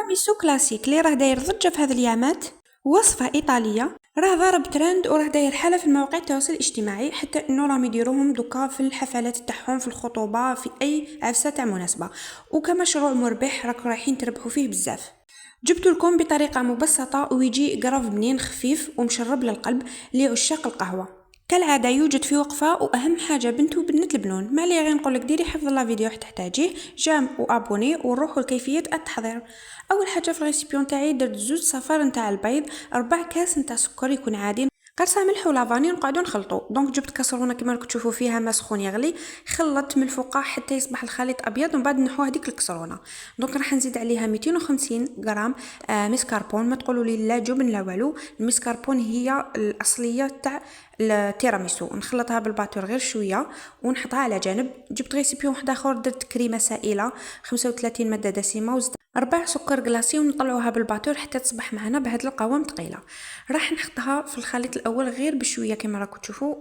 تيراميسو كلاسيك اللي راه داير ضجه في هذه الايامات، وصفه ايطاليه راه ضارب ترند وراه داير حاله في المواقع التواصل الاجتماعي، حتى انه راهم يديروهم دوكا في الحفلات تاعهم، في الخطوبه، في اي عفسه تاع مناسبه، وكمشروع مربح راكم رايحين تربحوا فيه بزاف. جبت لكم بطريقه مبسطه ويجي قرف بنين خفيف ومشرب للقلب لعشاق القهوه. كالعاده يوجد في وقفه، واهم حاجه بنت وبنت البنون. ما لي غير نقولك ديري حفظ لا فيديو حتى تحتاجيه، جام وابوني ونروحوا لكيفيه التحضير. اول حاجه في الريسيبيون تاعي درت 2 صفار نتاع البيض، 4 كاس نتاع سكر يكون عادي، قرصه ملح ولافاني، نقعدوا نخلطوا. دونك جبت كاسرونه كما راكم تشوفوا فيها ما سخون يغلي، خلطت من الفوق حتى يصبح الخليط ابيض، ومن بعد نحو هذيك الكسرونه. دونك راح نزيد عليها 250 غرام مسكربون. ما تقولوا لي لا جبن لا والو، المسكربون هي الاصليه تاع التيراميسو. نخلطها بالباتور غير شويه ونحطها على جانب. جبت ريسيبيون واحد اخر درت كريمه سائله 35 ماده دسمه، وزدت 4 سكر كلاصي، ونطلعوها بالباتور حتى تصبح معنا بهذا القوام ثقيله. راح نحطها في الخليط الاول غير بشويه كما راكم تشوفوا،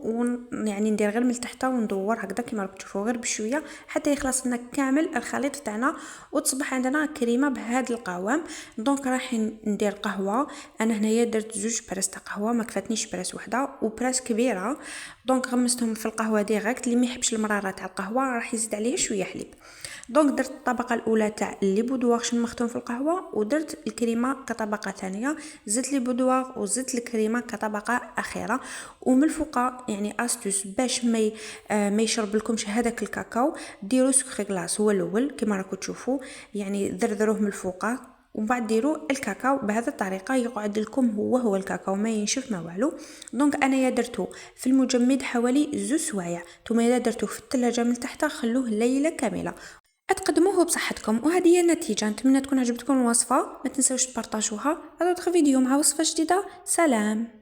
يعني ندير غير من تحت وندور هكذا كما راكم تشوفوا غير بشويه حتى يخلص لنا كامل الخليط تاعنا وتصبح عندنا كريمه بهذا القوام. دونك راح ندير قهوه. انا هنايا درت 2 براس تاع قهوه، ما كفاتنيش براس وحده، وبراس كبيره. دونك غمستهم في القهوه ديريكت. اللي ما يحبش المراره تاع القهوه راح يزيد عليه شويه حليب. دونك درت الطبقه الاولى تاع لي بودواغ شمختهم في القهوه، ودرت الكريمه كطبقه ثانيه، زدت لي بودواغ وزدت الكريمه كطبقه اخيره. ومن الفوق يعني استوس باش ما يشرب لكمش هذاك الكاكاو، ديروا سكر غلاس هو الاول كما راكم تشوفوا، يعني ذرذروه من الفوق، ومن بعد ديروا الكاكاو بهذه الطريقه يقعد لكم هو الكاكاو ما ينشف ما والو. دونك انا درته في المجمد حوالي 2 سوايع، ثم اذا درتوه في الثلاجه من تحت خلوه ليله كامله. اتقدموه بصحتكم. وهذه هي النتيجه. نتمنى تكون عجبتكم الوصفه، ما تنسوش تبارطاجوها. هذا فيديو مع وصفه جديده. سلام.